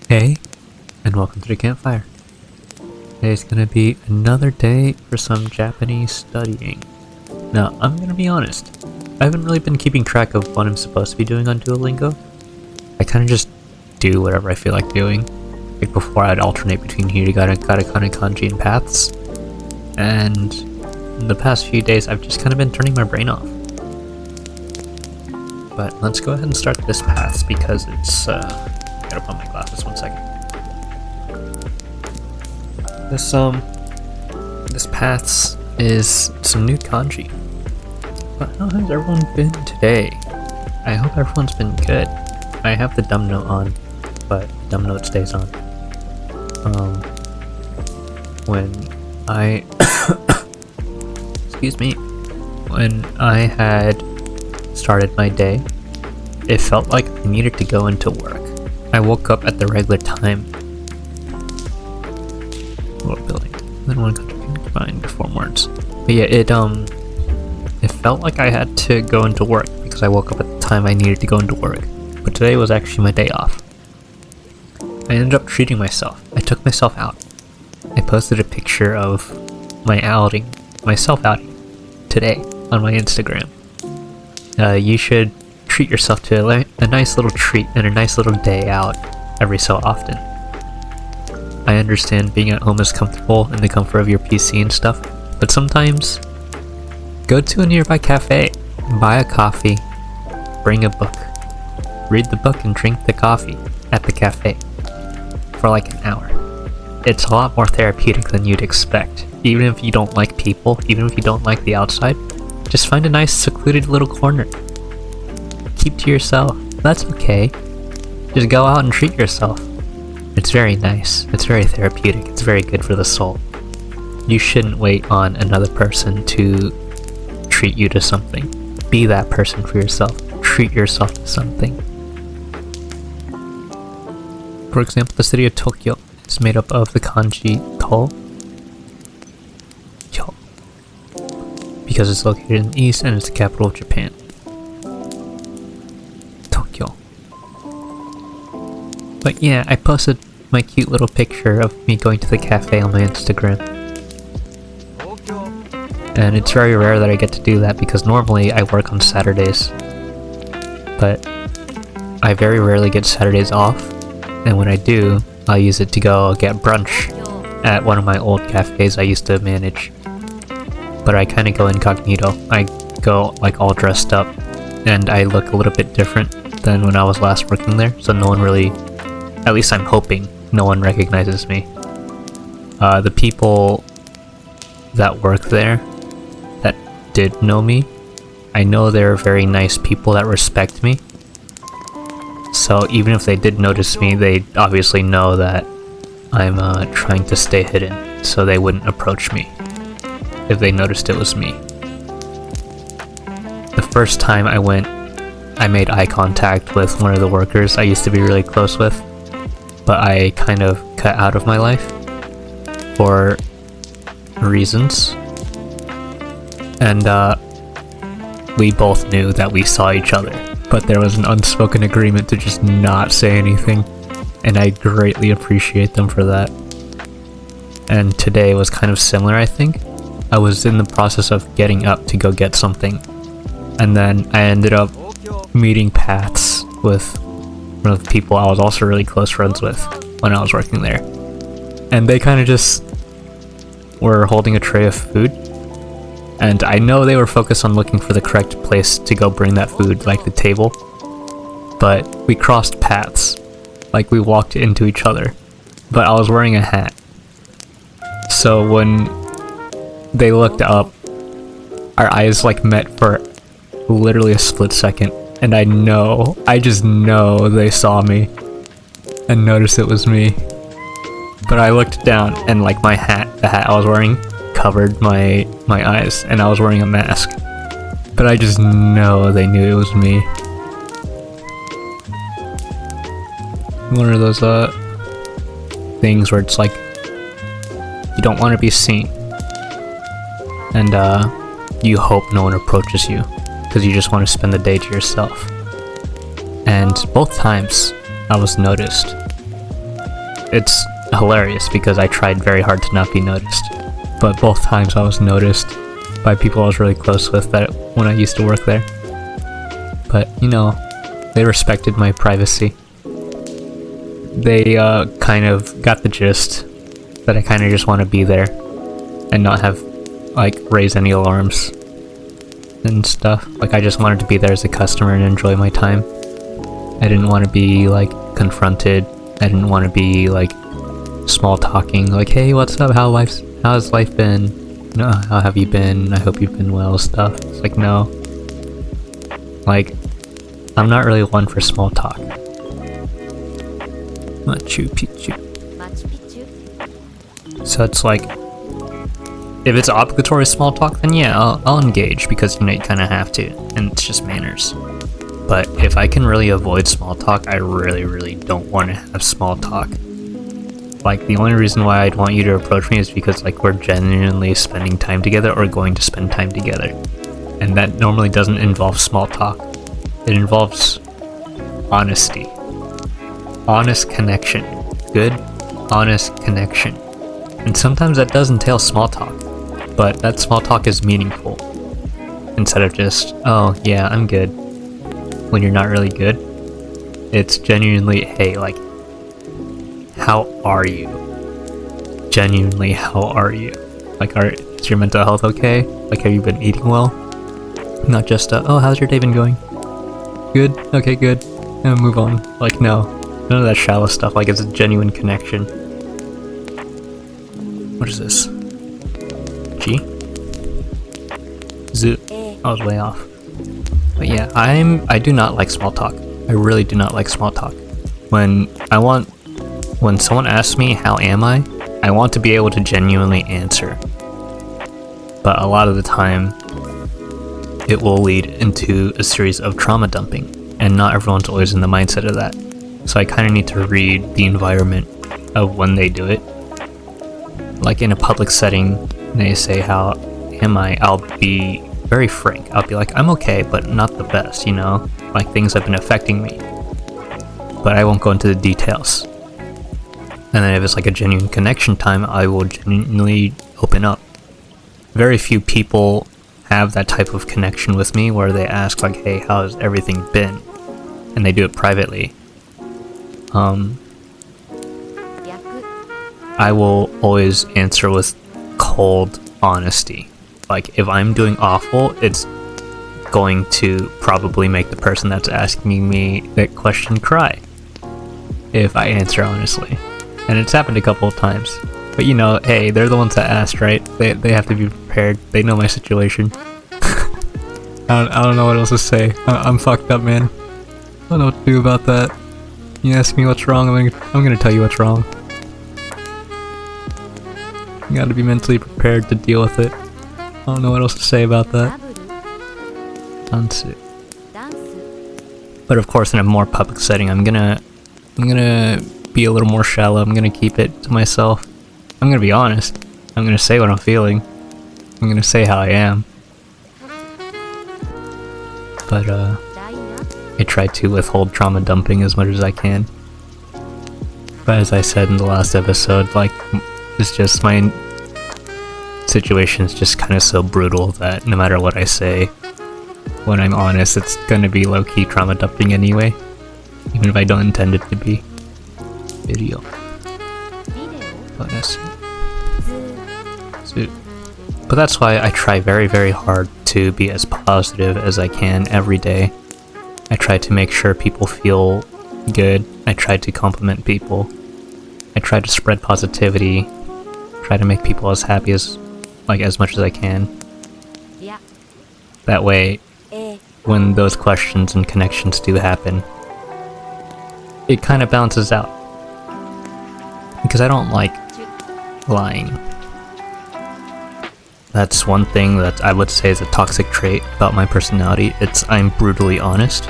Hey, and welcome to the Campfire. Today's gonna be another day for some Japanese studying. Now, I'm gonna be honest, I haven't really been keeping track of what I'm supposed to be doing on Duolingo. I kinda just do whatever I feel like doing. Like before, I'd alternate between hiragana, katakana, kanji, and paths. And in the past few days, I've just kinda been turning my brain off. But let's go ahead and start this paths because it's, gotta put on my glasses 1 second. This paths is some new kanji. But how has everyone been today? I hope everyone's been good. I have the dumb note on, but the dumb note stays on. When I excuse me, when I had started my day, it felt like I needed to go into work. I woke up at the regular time. What building? Then one country can combine to form words. But yeah, it felt like I had to go into work because I woke up at the time I needed to go into work. But today was actually my day off. I ended up treating myself. I took myself out. I posted a picture of my self-outing, today on my Instagram. You should treat yourself to a nice little treat and a nice little day out every so often. I understand being at home is comfortable in the comfort of your PC and stuff, but sometimes go to a nearby cafe, buy a coffee, bring a book, read the book and drink the coffee at the cafe for like an hour. It's a lot more therapeutic than you'd expect. Even if you don't like people, even if you don't like the outside, just find a nice secluded little corner. Keep to yourself. That's okay. Just go out and treat yourself. It's very nice. It's very therapeutic. It's very good for the soul. You shouldn't wait on another person to treat you to something. Be that person for yourself. Treat yourself to something. For example, the city of Tokyo is made up of the kanji to, kyo, because it's located in the east and it's the capital of Japan. But yeah, I posted my cute little picture of me going to the cafe on my Instagram. And it's very rare that I get to do that because normally I work on Saturdays. But I very rarely get Saturdays off, and when I do, I'll use it to go get brunch at one of my old cafes I used to manage. But I kinda go incognito. I go like all dressed up, and I look a little bit different than when I was last working there, so no one really, at least I'm hoping, no one recognizes me. The people that work there, that did know me, I know they're very nice people that respect me. So even if they did notice me, they obviously know that I'm trying to stay hidden, so they wouldn't approach me if they noticed it was me. The first time I went, I made eye contact with one of the workers I used to be really close with, but I kind of cut out of my life for reasons. And we both knew that we saw each other, but there was an unspoken agreement to just not say anything, and I greatly appreciate them for that. And today was kind of similar, I think. I was in the process of getting up to go get something, and then I ended up meeting paths with one of the people I was also really close friends with when I was working there. And they kind of just were holding a tray of food, and I know they were focused on looking for the correct place to go bring that food, like the table, but we crossed paths, like we walked into each other, but I was wearing a hat. So when they looked up, our eyes like met for literally a split second, and I just know they saw me and noticed it was me. But I looked down and like the hat I was wearing covered my eyes, and I was wearing a mask. But I just know they knew it was me. One of those things where it's like you don't want to be seen, and you hope no one approaches you because you just want to spend the day to yourself. And both times I was noticed. it's hilarious because I tried very hard to not be noticed. But both times I was noticed by people I was really close with that when I used to work there. But, you know, they respected my privacy. They kind of got the gist that I kind of just want to be there and not have, like, raise any alarms and stuff. Like, I just wanted to be there as a customer and enjoy my time. I didn't want to be, like, confronted. I didn't want to be, like, small talking, like, hey, what's up, how's life been? No, how have you been? I hope you've been well, stuff. It's like, no. Like, I'm not really one for small talk. Machu Picchu. So it's like, if it's obligatory small talk, then yeah, I'll engage because, you know, you kind of have to, and it's just manners. But if I can really avoid small talk, I really don't want to have small talk. Like, the only reason why I'd want you to approach me is because, like, we're genuinely spending time together or going to spend time together. And that normally doesn't involve small talk. It involves honesty. Honest connection. Good, honest connection. And sometimes that does entail small talk. But that small talk is meaningful. Instead of just, oh, yeah, I'm good. When you're not really good. It's genuinely, hey, like, how are you? Genuinely, how are you? Like, is your mental health okay? Like, have you been eating well? Not just, oh, how's your day been going? Good? Okay, good. Move on. Like, no. None of that shallow stuff. Like, it's a genuine connection. What is this? G? Z. I was way off. But yeah, I do not like small talk. I really do not like small talk. When someone asks me, how am I want to be able to genuinely answer. But a lot of the time, it will lead into a series of trauma dumping, and not everyone's always in the mindset of that. So I kind of need to read the environment of when they do it. Like in a public setting, they say, how am I? I'll be very frank. I'll be like, I'm okay, but not the best, you know? Like, things have been affecting me. But I won't go into the details. And then if it's like a genuine connection time, I will genuinely open up. Very few people have that type of connection with me where they ask like, hey, how's everything been? And they do it privately. I will always answer with cold honesty. Like, if I'm doing awful, it's going to probably make the person that's asking me that question cry. If I answer honestly. And it's happened a couple of times. But you know, hey, they're the ones that asked, right? They have to be prepared. They know my situation. I don't know what else to say. I'm fucked up, man. I don't know what to do about that. You ask me what's wrong, I'm gonna tell you what's wrong. You gotta be mentally prepared to deal with it. I don't know what else to say about that. Dansu. But of course, in a more public setting, I'm gonna be a little more shallow. I'm gonna keep it to myself. I'm gonna be honest. I'm gonna say what I'm feeling. I'm gonna say how I am. But I try to withhold trauma dumping as much as I can. But as I said in the last episode, like, it's just my situation's just kind of so brutal that no matter what I say, when I'm honest, it's gonna be low-key trauma dumping anyway, even if I don't intend it to be. Video. Oh, that's it. But that's why I try very, very hard to be as positive as I can every day. I try to make sure people feel good. I try to compliment people. I try to spread positivity. Try to make people as happy as much as I can. Yeah. That way, when those questions and connections do happen, it kind of balances out. Because I don't like lying. That's one thing that I would say is a toxic trait about my personality. I'm brutally honest,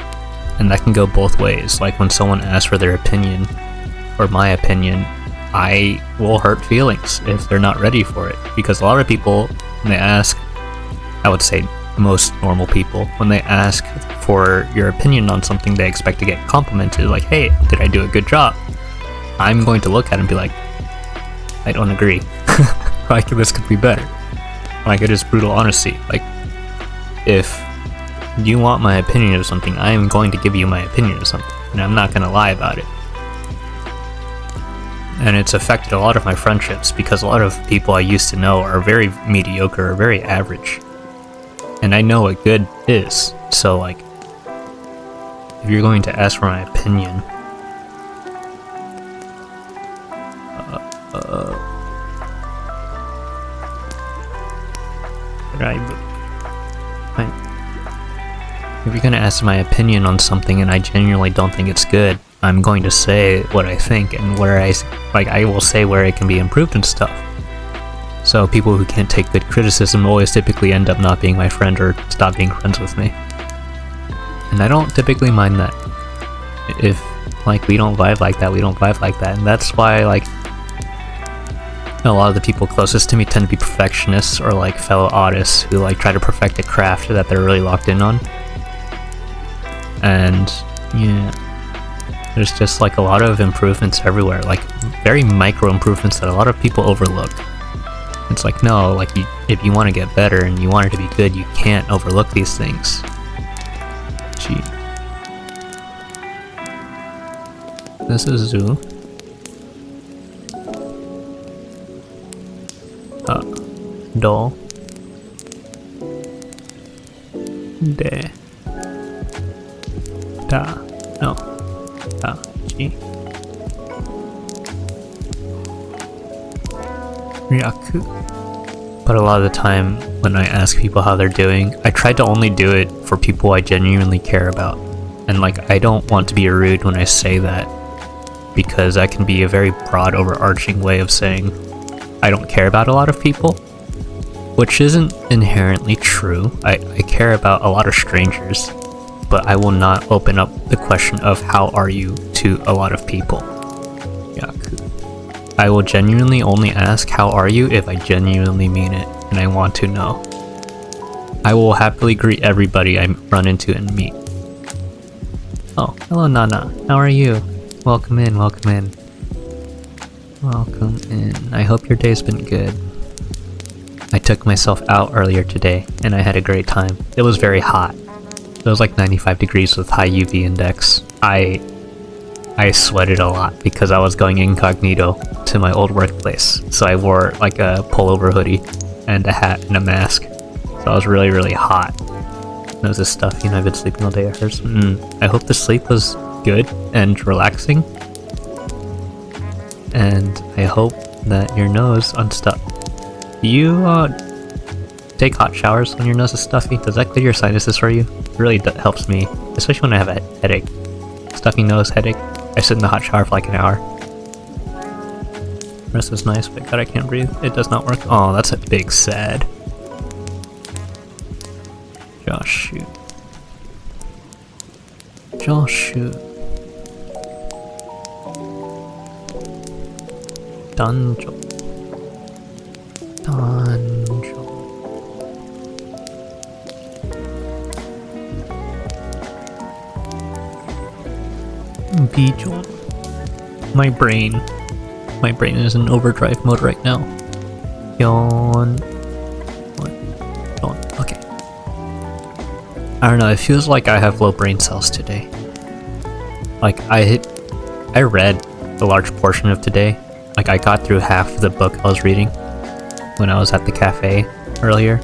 and that can go both ways. Like when someone asks for their opinion, or my opinion, I will hurt feelings if they're not ready for it. Because a lot of people, when they ask, I would say most normal people, when they ask for your opinion on something, they expect to get complimented, like, hey, did I do a good job? I'm going to look at it and be like, I don't agree. Like, this could be better. Like, it is brutal honesty. Like, if you want my opinion of something, I am going to give you my opinion of something, and I'm not going to lie about it. And it's affected a lot of my friendships, because a lot of people I used to know are very mediocre or very average. And I know what good is, so like, if you're going to ask for my opinion, if you're gonna ask my opinion on something and I genuinely don't think it's good, I'm going to say what I think and where I will say where it can be improved and stuff. So people who can't take good criticism always typically end up not being my friend or stop being friends with me. And I don't typically mind that. If, like, we don't vibe like that, we don't vibe like that. And that's why, like, a lot of the people closest to me tend to be perfectionists or, like, fellow artists who, like, try to perfect a craft that they're really locked in on. And, yeah, there's just, like, a lot of improvements everywhere. Like, very micro improvements that a lot of people overlook. It's like, no, like, if you want to get better and you want it to be good, you can't overlook these things. Gee. This is Zoo. Doll. De. Da. No. Da. G. Ryaku. But a lot of the time, when I ask people how they're doing, I try to only do it for people I genuinely care about. And, like, I don't want to be rude when I say that, because that can be a very broad, overarching way of saying I don't care about a lot of people, which isn't inherently true. I care about a lot of strangers, but I will not open up the question of how are you to a lot of people. Yaku. I will genuinely only ask how are you if I genuinely mean it and I want to know. I will happily greet everybody I run into and meet. Oh, hello Nana, how are you? Welcome in, welcome in. Welcome in. I hope your day's been good. I took myself out earlier today, and I had a great time. It was very hot. It was like 95 degrees with high UV index. I sweated a lot because I was going incognito to my old workplace. So I wore like a pullover hoodie and a hat and a mask. So I was really, really hot. It was this stuff, you know, I've been sleeping all day. I hope the sleep was good and relaxing. And I hope that your nose unstuck. Do you take hot showers when your nose is stuffy? Does that clear your sinuses for you? It really helps me, especially when I have a headache. Stuffy nose, headache. I sit in the hot shower for like an hour. The rest is nice, but God, I can't breathe. It does not work. Oh, that's a big sad. Josh, shoot. Josh, shoot. Dungeon. Bijon. My brain is in overdrive mode right now. Yawn. Okay. I don't know, it feels like I have low brain cells today. Like, I read a large portion of today. Like, I got through half of the book I was reading when I was at the cafe earlier.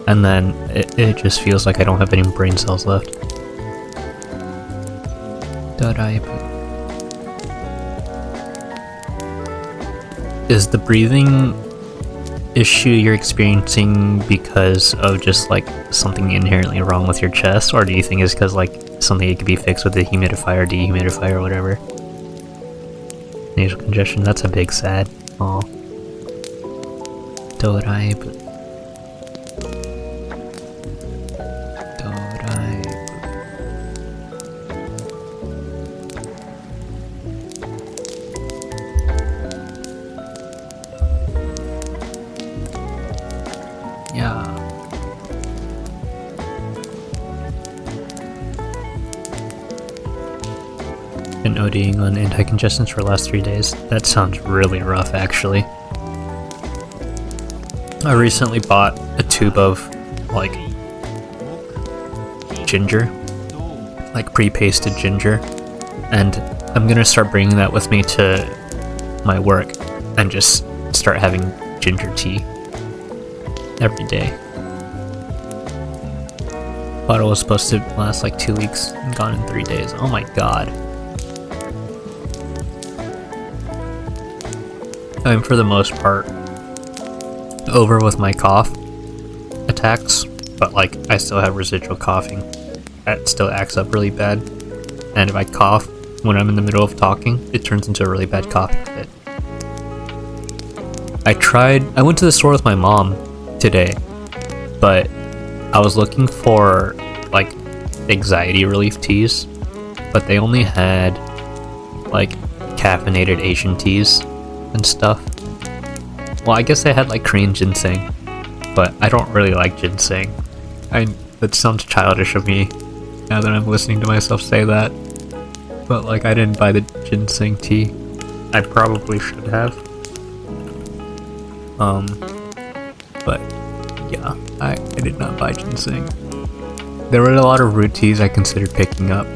And then it just feels like I don't have any brain cells left. Is the breathing issue you're experiencing because of just like something inherently wrong with your chest, or do you think it's because like something that could be fixed with the humidifier, dehumidifier, or whatever? Nasal congestion, that's a big sad. Oh. Doraibu. Yeah. Been ODing on anti-congestions for the last 3 days. That sounds really rough, actually. I recently bought a tube of, like, ginger. Like, pre-pasted ginger. And I'm gonna start bringing that with me to my work and just start having ginger tea every day. Bottle was supposed to last like 2 weeks and gone in 3 days. Oh my god. I'm for the most part over with my cough attacks, but like I still have residual coughing. That still acts up really bad. And if I cough when I'm in the middle of talking, it turns into a really bad coughing fit. I went to the store with my mom today, but I was looking for like anxiety relief teas, but they only had like caffeinated Asian teas and stuff. Well, I guess they had like Korean ginseng, but I don't really like ginseng. That sounds childish of me now that I'm listening to myself say that. But like I didn't buy the ginseng tea. I probably should have. But yeah, I did not buy ginseng. There were a lot of root teas I considered picking up,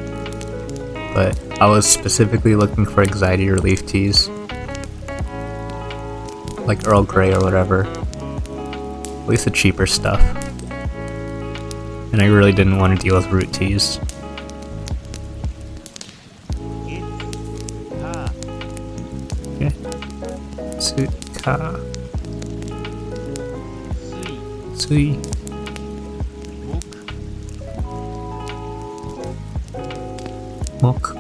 but I was specifically looking for anxiety relief teas. Like Earl Grey or whatever. At least the cheaper stuff. And I really didn't want to deal with root teas. Okay. Tsuka. Sui. Mok.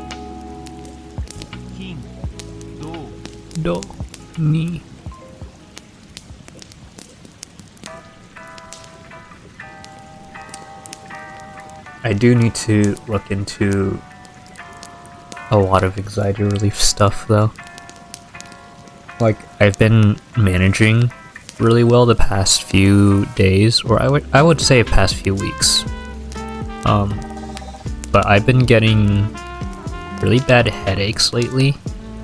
Do. Ni. I do need to look into a lot of anxiety relief stuff though. Like, I've been managing really well the past few days, or I would say past few weeks. But I've been getting really bad headaches lately,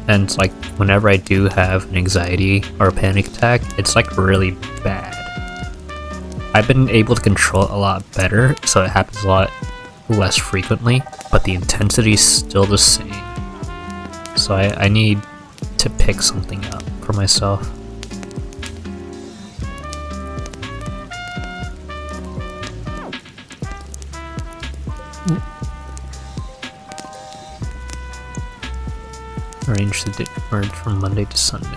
and like whenever I do have an anxiety or a panic attack, it's like really bad. I've been able to control it a lot better, so it happens a lot less frequently, but the intensity is still the same. So I need to pick something up for myself. Arrange the date merge from Monday to Sunday.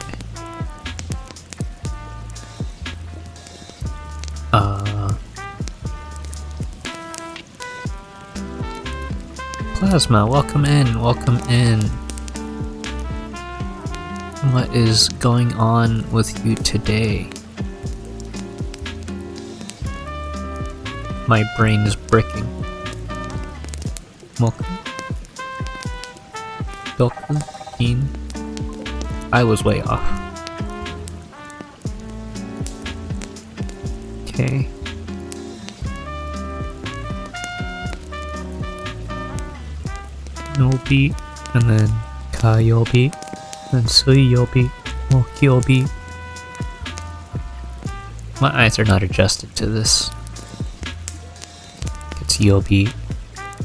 Plasma, welcome in, welcome in. What is going on with you today? My brain is bricking. Welcome. Welcome in. I was way off. Okay. Nobi, and then Kayobi, and Suyobi, Mokyobi. My eyes are not adjusted to this. It's Yobi,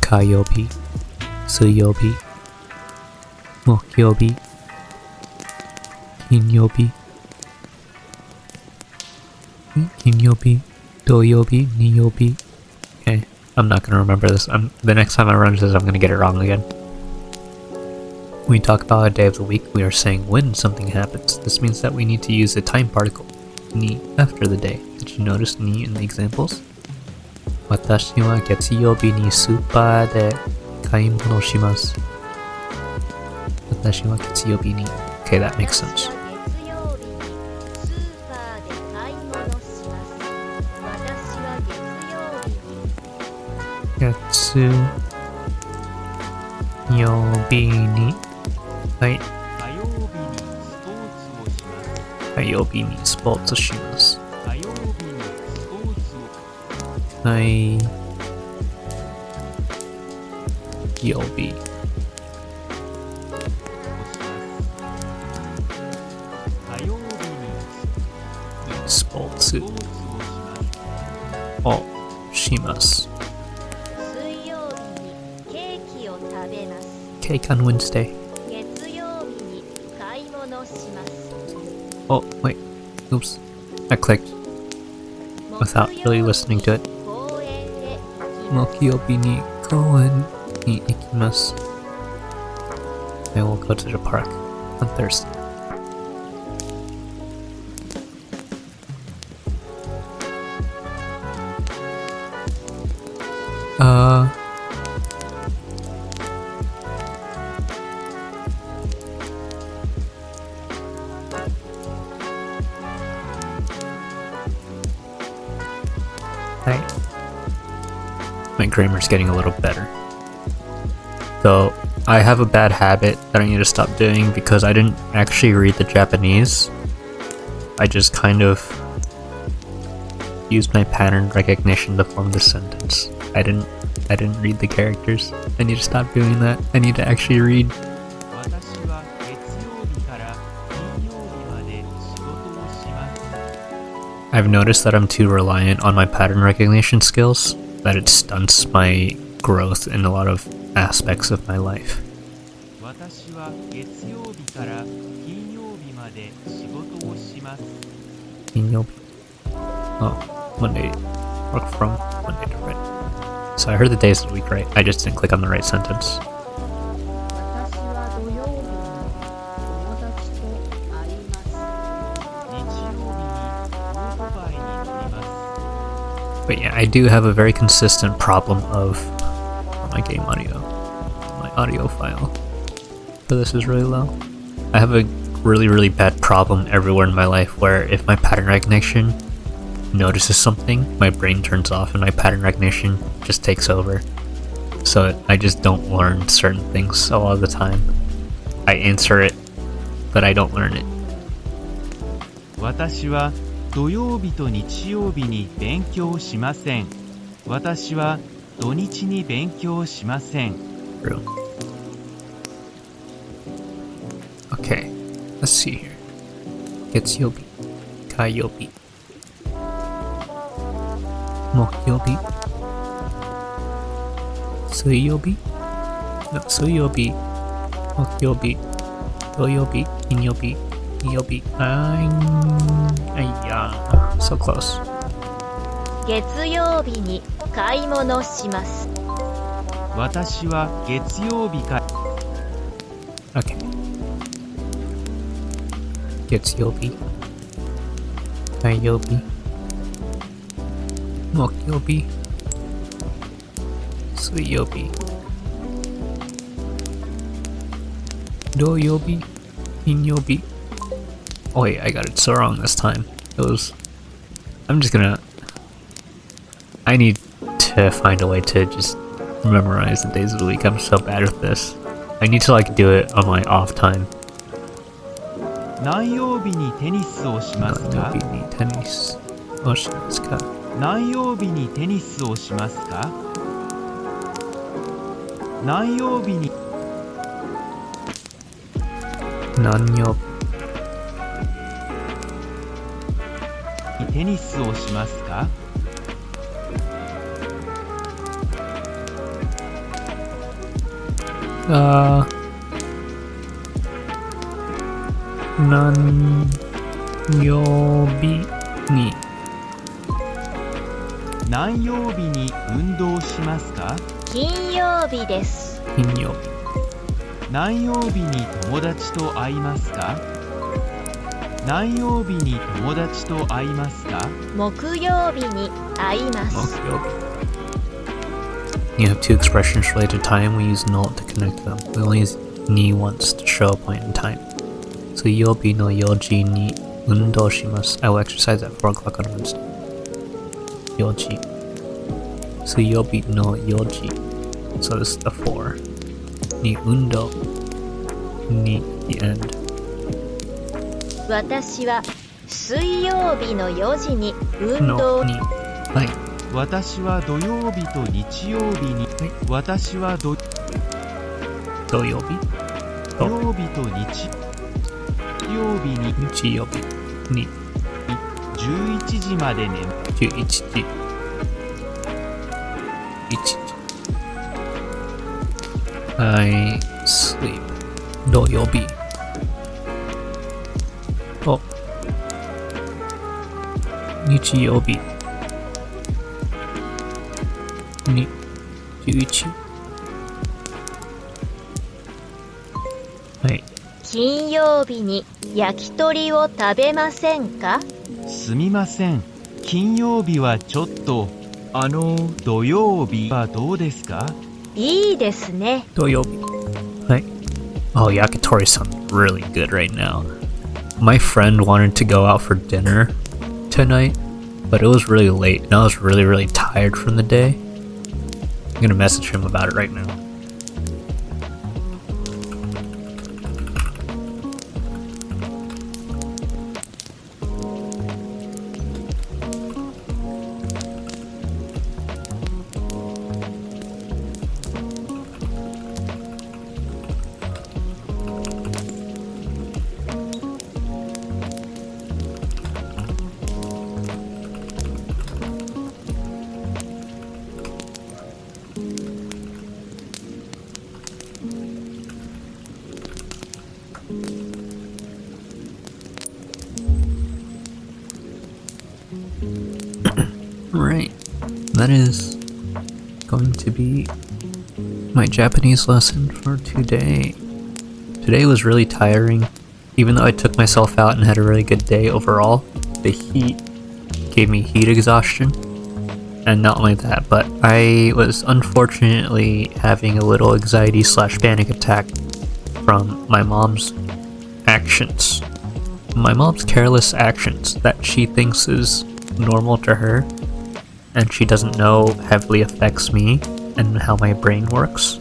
Kayobi, Suyobi, Mokyobi, Kinyobi, Kinyobi, Doyobi, Niyobi. Okay, I'm not gonna remember this. The next time I run this, I'm gonna get it wrong again. When we talk about a day of the week, we are saying when something happens. This means that we need to use the time particle, ni, after the day. Did you notice ni in the examples? Watashi wa getsuyobi ni super de kaimono shimasu. Watashi wa getsuyobi ni. Okay, that makes sense. Getsuyobi ni. はい。火曜日にスポーツします。はい。曜日。スポーツをします。水曜日にケーキを食べます。 Cake on Wednesday. 月曜日に買い物します。 Oh, wait. Oops. I clicked without really listening to it. 公園へ行きます。木曜日に公園に行きます。I will go to the park on Thursday. Hi. My grammar's getting a little better. Though, I have a bad habit that I need to stop doing because I didn't actually read the Japanese. I just kind of used my pattern recognition to form the sentence. I didn't read the characters. I need to stop doing that. I need to actually read. I've noticed that I'm too reliant on my pattern recognition skills, that it stunts my growth in a lot of aspects of my life. Oh, Monday. Work from Monday to Friday. So I heard the days of the week right, I just didn't click on the right sentence. 私は土曜日に友達と会います。 But yeah, I do have a very consistent problem of my game audio. My audio file for this is really low. I have a really bad problem everywhere in my life where if my pattern recognition notices something, my brain turns off and my pattern recognition just takes over. So I just don't learn certain things a lot of the time. I answer it, but I don't learn it. 私は土曜日と日曜日に勉強しません。私は土日に勉強しません。 True. Okay, let's see here. 月曜日、火曜日、木曜日、水曜日、水曜日、木曜日、土曜日、金曜日、日曜日。So close. 月曜日に買い物します。私は月曜日から Okay. 月曜日、火曜日、木曜日、水曜日、土曜日、金曜日。Oh wait, I got it so wrong this time. It was... I need to find a way to just memorize the days of the week. I'm so bad at this. I need to like do it on my off time. 何曜日にテニスをしますか？何曜日にテニスをしますか？何曜日に何曜日テニスをしますか？何曜日に何曜日に運動しますか？金曜日です。金曜日。何曜日に友達と会いますか？何曜日に友達と会いますか？木曜日に会います。木曜日。You have two expressions related to time. We use null to connect them. We only use ni once to show a point in time. 水曜日の4時に運動します。I will exercise at 4 o'clock on Wednesday. 4時。水曜日の4時。So this is the 4. に運動。に the end. 私は水曜日の4時に運動に。はい。私は土曜日と日曜日に、私は土曜日土曜日と日曜日に日曜日に11時まで眠11時。1時。I sleep. 土曜日。お。日曜日。11。はい。金曜日に焼き鳥を食べませんか？すみません。金曜日はちょっと、土曜日はどうですか？いいですね。土曜日。はい。Oh, yakitori sounds really good right now. My friend wanted to go out for dinner tonight, but it was really late and I was really, really tired from the day. I'm gonna message him about it right now. Right, that is going to be my Japanese lesson for today. Today was really tiring. Even though I took myself out and had a really good day overall, the heat gave me heat exhaustion. And not only that, but I was unfortunately having a little anxiety / panic attack from my mom's actions. My mom's careless actions that she thinks is normal to her and she doesn't know heavily affects me and how my brain works.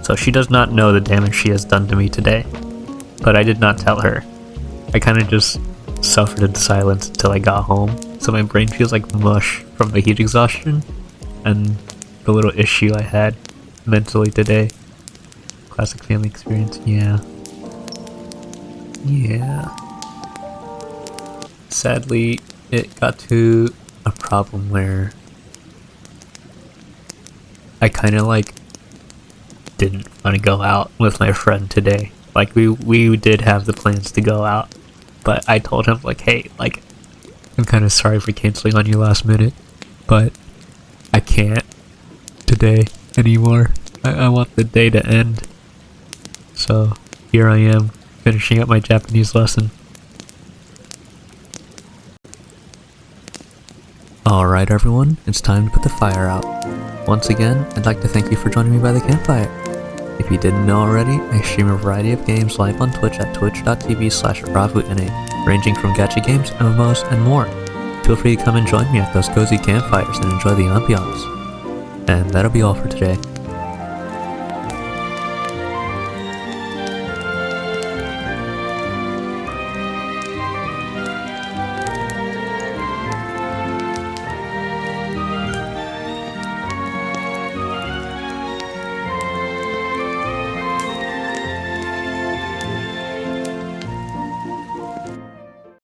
So she does not know the damage she has done to me today. But I did not tell her. I kind of just suffered in silence until I got home. So my brain feels like mush from the heat exhaustion and the little issue I had mentally today. Classic family experience, yeah. Yeah. Sadly, it got to a problem where I kind of like didn't want to go out with my friend today. Like we did have the plans to go out, but I told him like, hey, like I'm kind of sorry for canceling on you last minute, but I can't today anymore. I want the day to end. So here I am finishing up my Japanese lesson. Alright everyone, it's time to put the fire out. Once again, I'd like to thank you for joining me by the campfire. If you didn't know already, I stream a variety of games live on Twitch at twitch.tv/ravutna, ranging from gacha games, MMOs, and more. Feel free to come and join me at those cozy campfires and enjoy the ambiance. And that'll be all for today.